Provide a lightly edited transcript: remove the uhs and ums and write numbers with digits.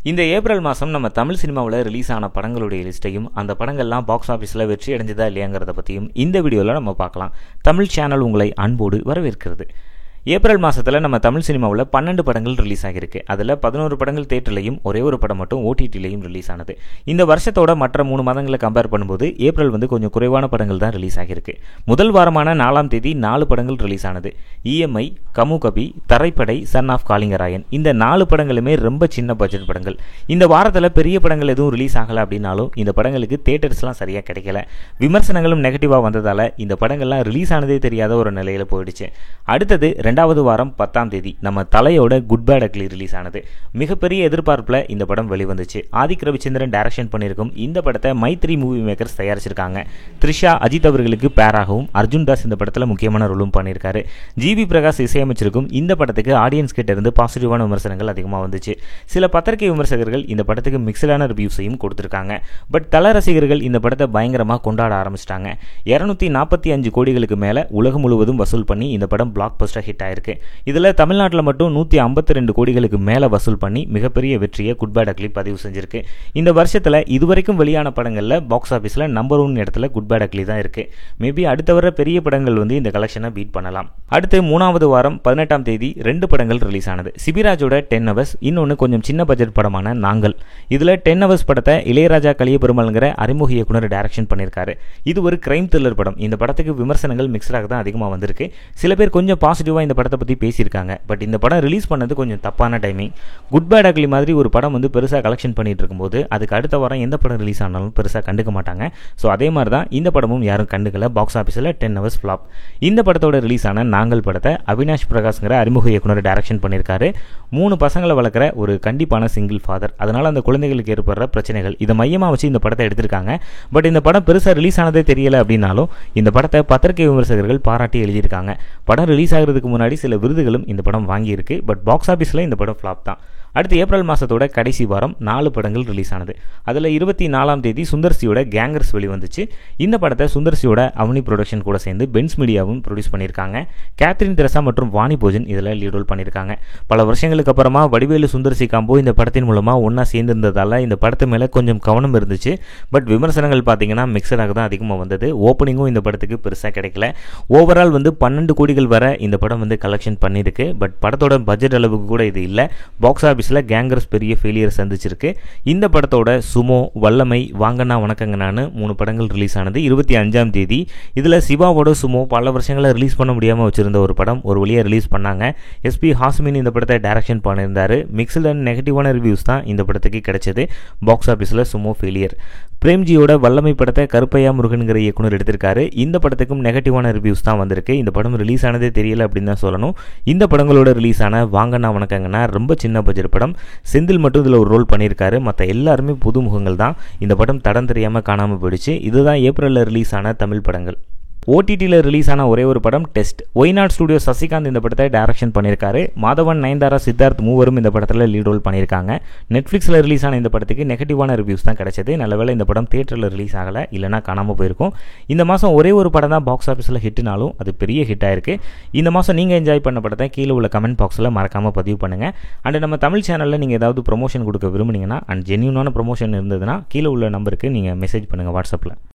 இந்த ஏப்ரல் மாதம் நம்ம தமிழ் சினிமாவில் ரிலீஸ் ஆன படங்களுடைய லிஸ்ட்டையும் அந்த படங்கள்லாம் பாக்ஸ் ஆஃபீஸில் வெற்றி அடைஞ்சதா இல்லையாங்கிறத பற்றியும் இந்த வீடியோவில் நம்ம பார்க்கலாம். தமிழ் சேனல் உங்களை அன்போடு வரவேற்கிறது. ஏப்ரல் மாதத்தில் நம்ம தமிழ் சினிமாவில் 12 படங்கள் ரிலீஸ் ஆகியிருக்கு. அதில் 11 படங்கள் தேட்டர்லையும் ஒரே ஒரு படம் மட்டும் ஓடிடிலையும் ரிலீஸ் ஆனது. இந்த வருஷத்தோட மற்ற 3 மாதங்களை கம்பேர் பண்ணும்போது ஏப்ரல் கொஞ்சம் குறைவான படங்கள் தான் ரிலீஸ் ஆகியிருக்கு. முதல் வாரமான 4ஆம் தேதி 4 படங்கள் ரிலீஸ் ஆனது. இஎம்ஐ, கமு கபி, தரைப்படை, சன் ஆஃப் காளிங்கராயன் இந்த 4 படங்களுமே ரொம்ப சின்ன பட்ஜெட் படங்கள். இந்த வாரத்தில் பெரிய படங்கள் எதுவும் ரிலீஸ் ஆகலை அப்படின்னாலும் இந்த படங்களுக்கு தேட்டர்ஸ்லாம் சரியாக கிடைக்கல. விமர்சனங்களும் நெகட்டிவாக வந்ததால் இந்த படங்கள்லாம் ரிலீஸ் ஆனதே தெரியாத ஒரு நிலையில் போயிடுச்சு. அடுத்தது 2வது வாரம் 10ஆம் தேதி நம்ம தலையோட குட் பேட் அக்லி ரிலீஸ் ஆனது. மிகப்பெரிய எதிர்பார்ப்பில் இந்த படம் வெளிவந்துச்சு. ஆதிக் ரவிச்சந்திரன் டைரக்ஷன் பண்ணியிருக்கும் இந்த படத்தை மைத்ரி மூவி மேக்கர்ஸ் தயாரிச்சிருக்காங்க. த்ரிஷா அஜித் அவர்களுக்கு பேராகவும் அர்ஜுன் தாஸ் இந்த படத்தில் முக்கியமான ரோலும் பண்ணியிருக்காரு. ஜிவி பிரகாஷ் இசையமைச்சிருக்கும் இந்த படத்துக்கு ஆடியன்ஸ் கிட்ட இருந்து பாசிட்டிவான விமர்சனங்கள் அதிகமாக வந்துச்சு. சில பத்திரிகை விமர்சகர்கள் இந்த படத்துக்கு மிக்சடான ரிவ்யூஸையும் கொடுத்திருக்காங்க. பட் தல ரசிகர்கள் இந்த படத்தை பயங்கரமாக கொண்டாட ஆரம்பிச்சிட்டாங்க. 245 கோடிகளுக்கு மேலே உலகம் முழுவதும் வசூல் பண்ணி இந்த படம் பிளாக் பஸ்டர் ஹிட் ஆயிருக்கு. இதில் தமிழ்நாட்டில் மட்டும் 152 கோடிகளுக்கு மேலே வசூல் பண்ணி மிகப்பெரிய வெற்றியை குட் பேட் அக்லி பதிவு செஞ்சிருக்கு. இந்த வருஷத்தில் இதுவரைக்கும் வெளியான படங்களில் பாக்ஸ் ஆஃபீஸில் நம்பர் 1 இடத்துல குட் பேட் அக்லி தான் இருக்கு. மேபி அடுத்த வர பெரிய படங்கள் இந்த கலெக்ஷனை பீட் பண்ணலாம். அடுத்து 3வது வாரம் 18ஆம் தேதி 2 படங்கள் ரிலீஸ் ஆனது. சிபிராஜோட 10 ஹவர்ஸ், இன்னொன்று கொஞ்சம் சின்ன பட்ஜெட் படமான நாங்கள். இதில் 10 ஹவர்ஸ் படத்தை இளையராஜா கலியபெருமாள்ங்கிற அறிமுக இயக்குனர் டைரக்ஷன் பண்ணியிருக்காரு. இது ஒரு கிரைம் த்ரில்லர் படம். இந்த படத்துக்கு விமர்சனங்கள் மிக்சடாக தான் அதிகமாக வந்திருக்கு. சில பேர் கொஞ்சம் பாசிட்டிவாக இந்த படத்தை பற்றி பேசியிருக்காங்க. பட் இந்த படம் ரிலீஸ் பண்ணது கொஞ்சம் தப்பான டைமிங். குட் பேட் அக்லி மாதிரி ஒரு படம் பெருசாக கலெக்ஷன் பண்ணிட்டு இருக்கும்போது அதுக்கு அடுத்த வாரம் எந்த படம் ரிலீஸ் ஆனாலும் பெருசாக கண்டுக்க மாட்டாங்க. ஸோ அதே மாதிரி தான் இந்த படமும் யாரும் கண்டுக்கல. பாக்ஸ் ஆஃபீஸில் 10 ஹவர்ஸ் ஃப்ளாப். இந்த படத்தோட ரிலீஸ் ஆன நாங்கள் படத்தை அவினாஷ் பிரகாஷ்ங்கிற அறிமுக இயக்குனர் டைரக்ஷன் பண்ணியிருக்காரு. 3 பசங்களை வளர்க்குற ஒரு கண்டிப்பான சிங்கிள் ஃபாதர். அதனால அந்த குழந்தைகளுக்கு ஏற்படுற பிரச்சனைகள் இதை மையமாக வச்சு இந்த படத்தை எடுத்திருக்காங்க. பட் இந்த படம் பெருசாக ரிலீஸ் ஆனதே தெரியல அப்படின்னாலும் இந்த படத்தை பத்திரிகை விமர்சகர்கள் பாராட்டி எழுதியிருக்காங்க. படம் ரிலீஸ் ஆகிறதுக்கு முன்னாடி சில விருதுகளும் இந்த படம் வாங்கியிருக்கு. பட் பாக்ஸ் ஆஃபீஸில் இந்த படம் ஃப்ளாப் தான். அடுத்து ஏப்ரல் மாதத்தோட கடைசி வாரம் 4 படங்கள் ரிலீஸ் ஆனது. அதில் 24ஆம் தேதி சுந்தர்சியோட கேங்கர்ஸ் வெளிவந்துச்சு. இந்த படத்தை சுந்தர்சியோட அவனி ப்ரொடக்ஷன் கூட சேர்ந்து பென்ஸ் மீடியாவும் ப்ரொடியூஸ் பண்ணியிருக்காங்க. கேத்ரின் தெரசா மற்றும் வாணி போஜன் இதில் லீட் ரோல் பண்ணியிருக்காங்க. பல வருஷங்களுக்கு அப்புறமா வடிவேலு சுந்தர்சி காம்போ இந்த படத்தின் மூலமாக ஒன்றா சேர்ந்திருந்ததால் இந்த படத்து மேலே கொஞ்சம் கவனம் இருந்துச்சு. பட் விமர்சனங்கள் பார்த்தீங்கன்னா மிக்சடாக தான் அதிகமாக வந்தது. ஓப்பனிங்கும் இந்த படத்துக்கு பெருசாக கிடைக்கல. ஓவரால் 12 கோடிகள் வர இந்த படம் கலெக்ஷன் பண்ணியிருக்கு. பட் படத்தோட பட்ஜெட் அளவுக்கு கூட இது இல்லை. பாக்ஸ் ஆஃபீஸில் கேங்கர்ஸ் பெரிய ஃபெயிலியர் சந்திச்சிருக்கு. இந்த படத்தோட சுமோ, வல்லமை, வாங்கண்ணா வணக்கங்கண்ணான்னு 3 படங்கள் ரிலீஸ் ஆனது 25ஆம் தேதி. இதில் சிவாவோட சுமோ பல வருஷங்களை ரிலீஸ் பண்ண முடியாமல் வச்சிருந்த ஒரு படம் ஒரு வழியாக ரிலீஸ் பண்ணாங்க. எஸ்பி ஹாஸ்மின் இந்த படத்தை டைரக்ஷன் பண்ணியிருந்தாரு. மிக்ஸ்ட் அண்ட் நெகட்டிவான ரிவ்யூஸ் தான் இந்த படத்துக்கு கிடைச்சது. பாக்ஸ் ஆஃபீஸில் சுமோ ஃபெயிலியர். பிரேம்ஜியோட வல்லமை படத்தை கருப்பையா முருகன்கிற இயக்குனர் எடுத்திருக்காரு. இந்த படத்துக்கும் நெகட்டிவான ரிவ்யூஸ் தான் வந்திருக்கு. இந்த படம் ரிலீஸ் ஆனதே தெரியல அப்படின்னு தான் சொல்லணும். இந்த படங்களோட ரிலீஸ் ஆன வாங்கண்ணா வணக்கங்கன்னா ரொம்ப சின்ன பட்ஜெட் படம். செந்தில் மட்டும் இதில் ஒரு ரோல் பண்ணியிருக்காரு. மற்ற எல்லாருமே புது முகங்கள் தான். இந்த படம் தடம் தெரியாமல் காணாமல் போயிடுச்சு. இதுதான் ஏப்ரலில் ரிலீஸ் ஆன தமிழ் படங்கள். ஓடிடியில் ரிலீஸ் ஆன ஒரே ஒரு படம் டெஸ்ட். ஒய்நாட் ஸ்டுடியோ சசிகாந்த் இந்த படத்தை டைரக்ஷன் பண்ணியிருக்காரு. மாதவன், நயன்தாரா, சித்தார்த் மூவரும் இந்த படத்தில் லீட் ரோல் பண்ணியிருக்காங்க. நெட்ஃப்ளிக்ஸில் ரிலீஸ் ஆன இந்த படத்துக்கு நெகட்டிவான ரிவ்யூஸ் தான் கிடைச்சது. நல்லவேளை இந்த படம் தியேட்டரில் ரிலீஸ் ஆகலை, இல்லைனா காணாமல் போயிருக்கும். இந்த மாதம் ஒரே ஒரு படம் தான் பாக்ஸ் ஆஃபீஸில் ஹிட்னாலும் அது பெரிய ஹிட் ஆயிருக்கு. இந்த மாதம் நீங்கள் என்ஜாய் பண்ண படத்தை கீழே உள்ள கமெண்ட் பாக்ஸில் மறக்காமல் பதிவு பண்ணுங்கள். அண்ட் நம்ம தமிழ் சேனலில் நீங்கள் ஏதாவது ப்ரொமோஷன் கொடுக்க விரும்புனீங்கன்னா அண்ட் ஜென்யூனான ப்ரொமோஷன் இருந்ததுன்னா கீழே உள்ள நம்பருக்கு நீங்கள் மெசேஜ் பண்ணுங்கள் வாட்ஸ்அப்பில்.